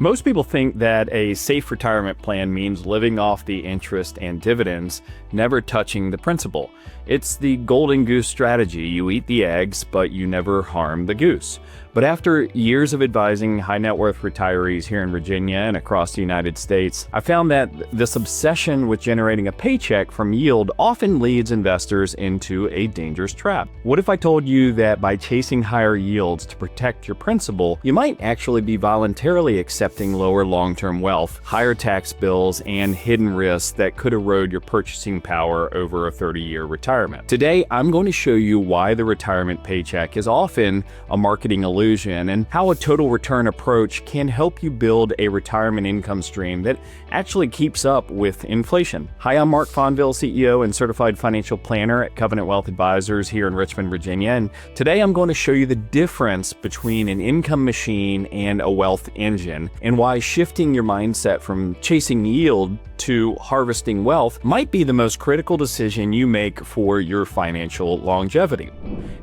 Most people think that a safe retirement plan means living off the interest and dividends, never touching the principal. It's the golden goose strategy. You eat the eggs, but you never harm the goose. But after years of advising high net worth retirees here in Virginia and across the United States, I found that this obsession with generating a paycheck from yield often leads investors into a dangerous trap. What if I told you that by chasing higher yields to protect your principal, you might actually be voluntarily accepting lower long-term wealth, higher tax bills, and hidden risks that could erode your purchasing power over a 30-year retirement? Today, I'm going to show you why the retirement paycheck is often a marketing illusion and how a total return approach can help you build a retirement income stream that actually keeps up with inflation. Hi, I'm Mark Fonville, CEO and Certified Financial Planner at Covenant Wealth Advisors here in Richmond, Virginia. And today I'm going to show you the difference between an income machine and a wealth engine, and why shifting your mindset from chasing yield to harvesting wealth might be the most critical decision you make for your financial longevity.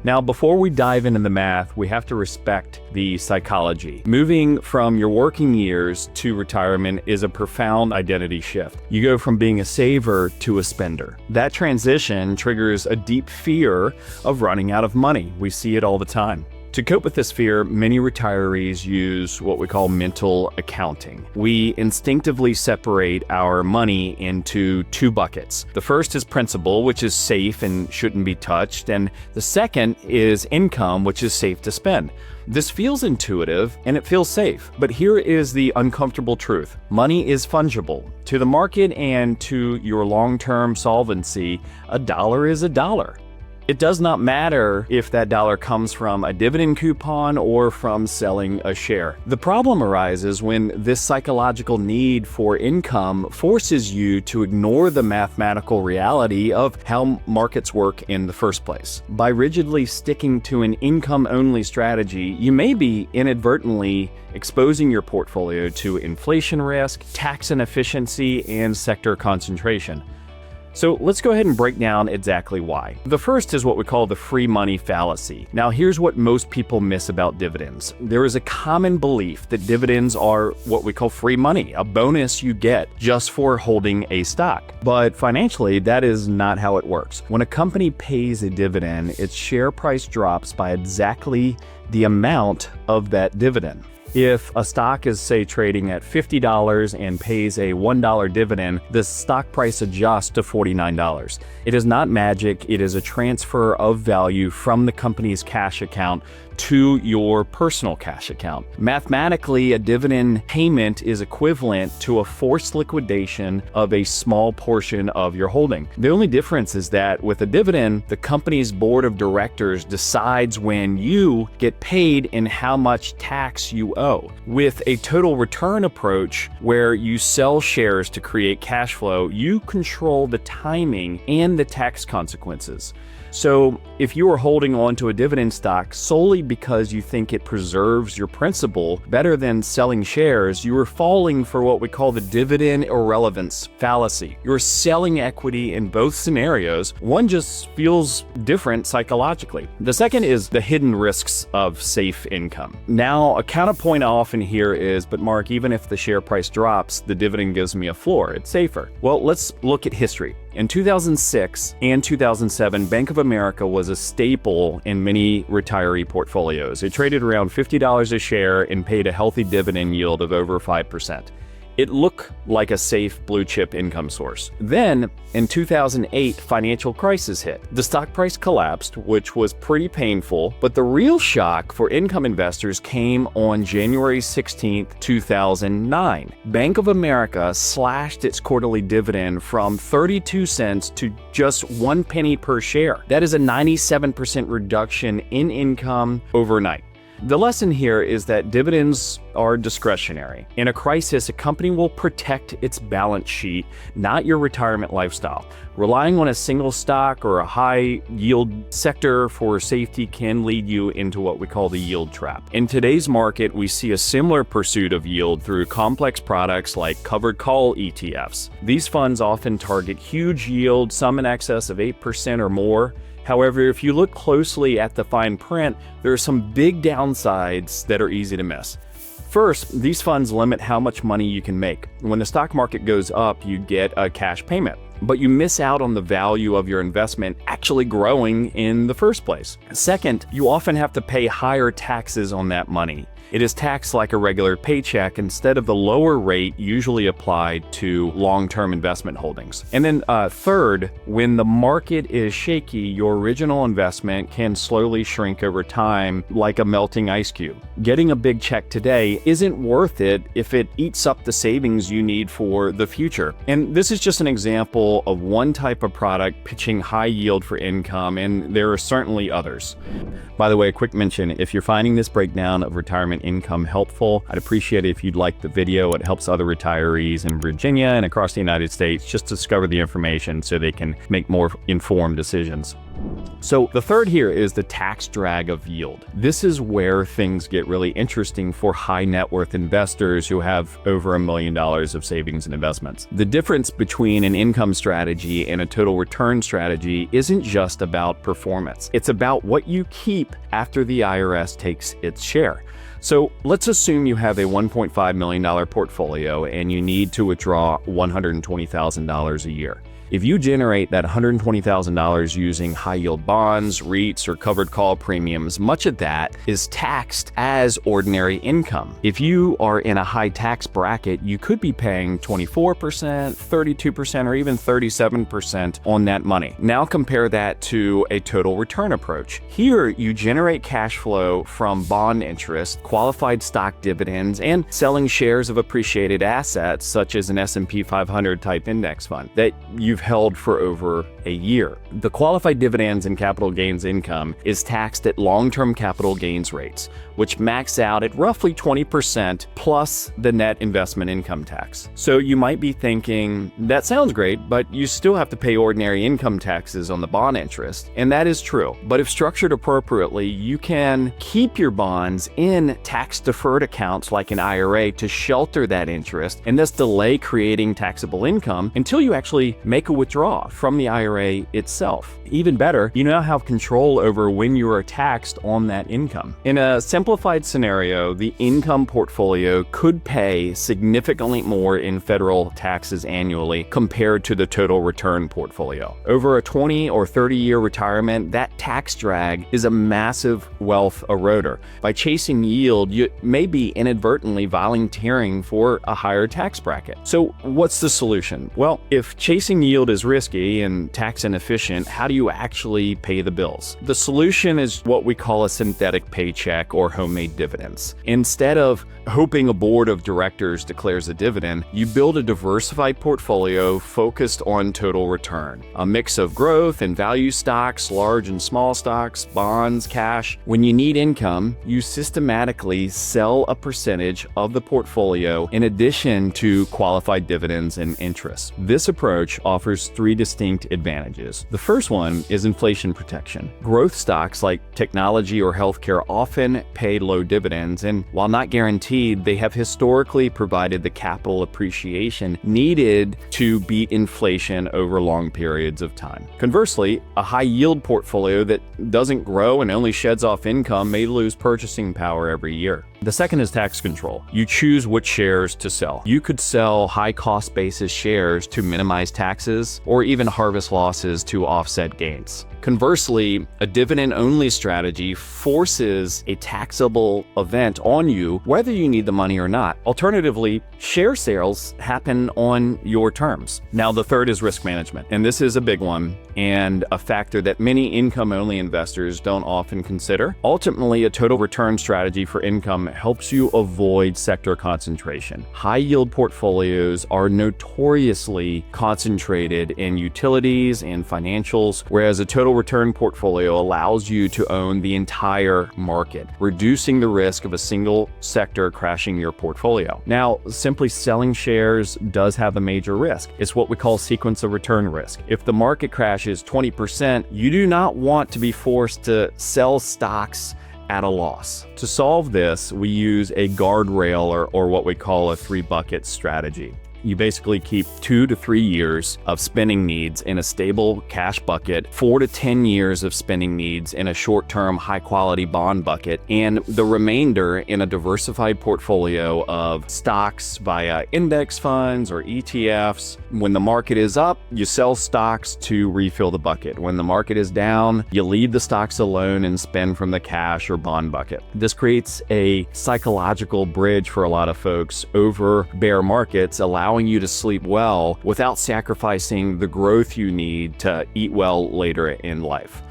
Now, before we dive into the math, we have to respect the psychology. Moving from your working years to retirement is a profound identity shift. You go from being a saver to a spender. That transition triggers a deep fear of running out of money. We see it all the time. To cope with this fear, many retirees use what we call mental accounting. We instinctively separate our money into two buckets. The first is principal, which is safe and shouldn't be touched, and the second is income, which is safe to spend. This feels intuitive and it feels safe, but here is the uncomfortable truth. Money is fungible. To the market and to your long-term solvency, a dollar is a dollar. It does not matter if that dollar comes from a dividend coupon or from selling a share. The problem arises when this psychological need for income forces you to ignore the mathematical reality of how markets work in the first place. By rigidly sticking to an income-only strategy, you may be inadvertently exposing your portfolio to inflation risk, tax inefficiency, and sector concentration. So let's go ahead and break down exactly why. The first is what we call the free money fallacy. Now, here's what most people miss about dividends. There is a common belief that dividends are what we call free money, a bonus you get just for holding a stock. But financially, that is not how it works. When a company pays a dividend, its share price drops by exactly the amount of that dividend. If a stock is, say, trading at $50 and pays a $1 dividend, the stock price adjusts to $49. It is not magic. It is a transfer of value from the company's cash account to your personal cash account. Mathematically, a dividend payment is equivalent to a forced liquidation of a small portion of your holding. The only difference is that with a dividend, the company's board of directors decides when you get paid and how much tax you owe. With a total return approach where you sell shares to create cash flow, you control the timing and the tax consequences. So if you are holding on to a dividend stock solely because you think it preserves your principal better than selling shares, you are falling for what we call the dividend irrelevance fallacy. You're selling equity in both scenarios. One just feels different psychologically. The second is the hidden risks of safe income. Now, a counterpoint I often hear is, but Mark, even if the share price drops, the dividend gives me a floor. It's safer. Well, let's look at history. In 2006 and 2007, Bank of America was a staple in many retiree portfolios. It traded around $50 a share and paid a healthy dividend yield of over 5%. It looked like a safe blue chip income source. Then, in 2008, financial crisis hit. The stock price collapsed, which was pretty painful, but the real shock for income investors came on January 16, 2009. Bank of America slashed its quarterly dividend from 32 cents to just 1 penny per share. That is a 97% reduction in income overnight. The lesson here is that dividends are discretionary. In a crisis, a company will protect its balance sheet, not your retirement lifestyle. Relying on a single stock or a high yield sector for safety can lead you into what we call the yield trap. In today's market, we see a similar pursuit of yield through complex products like covered call ETFs. These funds often target huge yield, some in excess of 8% or more. However, if you look closely at the fine print, there are some big downsides that are easy to miss. First, these funds limit how much money you can make. When the stock market goes up, you get a cash payment, but you miss out on the value of your investment actually growing in the first place. Second, you often have to pay higher taxes on that money. It is taxed like a regular paycheck instead of the lower rate usually applied to long-term investment holdings. And then third, when the market is shaky, your original investment can slowly shrink over time like a melting ice cube. Getting a big check today isn't worth it if it eats up the savings you need for the future. And this is just an example of one type of product pitching high yield for income, and there are certainly others. By the way, a quick mention, if you're finding this breakdown of retirement income helpful, I'd appreciate it if you'd like the video. It helps other retirees in Virginia and across the United States just discover the information so they can make more informed decisions. So the third here is the tax drag of yield. This is where things get really interesting for high net worth investors who have over $1 million of savings and investments. The difference between an income strategy and a total return strategy isn't just about performance. It's about what you keep after the IRS takes its share. So let's assume you have a $1.5 million portfolio and you need to withdraw $120,000 a year. If you generate that $120,000 using high-yield bonds, REITs, or covered call premiums, much of that is taxed as ordinary income. If you are in a high tax bracket, you could be paying 24%, 32%, or even 37% on that money. Now compare that to a total return approach. Here, you generate cash flow from bond interest, qualified stock dividends, and selling shares of appreciated assets, such as an S&P 500 type index fund that you've held for over a year. The qualified dividends and capital gains income is taxed at long-term capital gains rates, which max out at roughly 20% plus the net investment income tax. So you might be thinking, that sounds great, but you still have to pay ordinary income taxes on the bond interest. And that is true. But if structured appropriately, you can keep your bonds in tax-deferred accounts like an IRA to shelter that interest and thus delay creating taxable income until you actually make a withdraw from the IRA itself. Even better, you now have control over when you are taxed on that income. In a simplified scenario, the income portfolio could pay significantly more in federal taxes annually compared to the total return portfolio. Over a 20 or 30-year retirement, that tax drag is a massive wealth eroder. By chasing yield, you may be inadvertently volunteering for a higher tax bracket. So what's the solution? Well, if chasing yield is risky and tax inefficient, how do you actually pay the bills? The solution is what we call a synthetic paycheck or homemade dividends. Instead of hoping a board of directors declares a dividend, you build a diversified portfolio focused on total return. A mix of growth and value stocks, large and small stocks, bonds, cash. When you need income, you systematically sell a percentage of the portfolio in addition to qualified dividends and interest. This approach offers three distinct advantages. The first one is inflation protection. Growth stocks like technology or healthcare often pay low dividends, and while not guaranteed, they have historically provided the capital appreciation needed to beat inflation over long periods of time. Conversely, a high-yield portfolio that doesn't grow and only sheds off income may lose purchasing power every year. The second is tax control. You choose which shares to sell. You could sell high-cost basis shares to minimize taxes or even harvest losses to offset gains. Conversely, a dividend-only strategy forces a taxable event on you whether you need the money or not. Alternatively, share sales happen on your terms. Now, the third is risk management, and this is a big one and a factor that many income-only investors don't often consider. Ultimately, a total return strategy for income helps you avoid sector concentration. High-yield portfolios are notoriously concentrated in utilities and financials, whereas a total return portfolio allows you to own the entire market, reducing the risk of a single sector crashing your portfolio. Now, simply selling shares does have a major risk. It's what we call sequence of return risk. If the market crashes 20%, you do not want to be forced to sell stocks at a loss. To solve this, we use a guardrail or what we call a three-bucket strategy. You basically keep 2 to 3 years of spending needs in a stable cash bucket, 4 to 10 years of spending needs in a short-term high-quality bond bucket, and the remainder in a diversified portfolio of stocks via index funds or ETFs. When the market is up, you sell stocks to refill the bucket. When the market is down, you leave the stocks alone and spend from the cash or bond bucket. This creates a psychological bridge for a lot of folks over bear markets, allowing you to sleep well without sacrificing the growth you need to eat well later in life.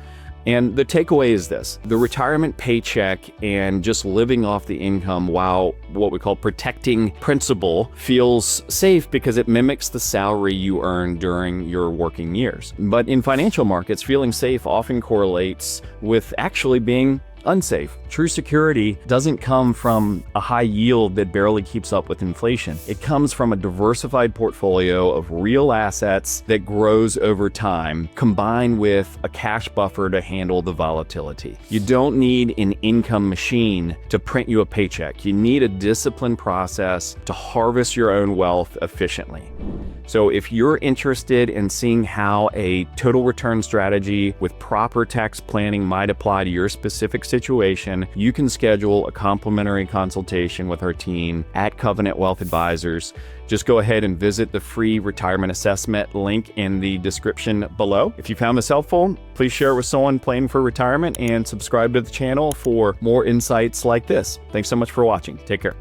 And the takeaway is this: the retirement paycheck and just living off the income while what we call protecting principal feels safe because it mimics the salary you earn during your working years. But in financial markets, feeling safe often correlates with actually being unsafe. True security doesn't come from a high yield that barely keeps up with inflation. It comes from a diversified portfolio of real assets that grows over time, combined with a cash buffer to handle the volatility. You don't need an income machine to print you a paycheck. You need a disciplined process to harvest your own wealth efficiently. So if you're interested in seeing how a total return strategy with proper tax planning might apply to your specific situation, you can schedule a complimentary consultation with our team at Covenant Wealth Advisors. Just go ahead and visit the free retirement assessment link in the description below. If you found this helpful, please share it with someone planning for retirement and subscribe to the channel for more insights like this. Thanks so much for watching. Take care.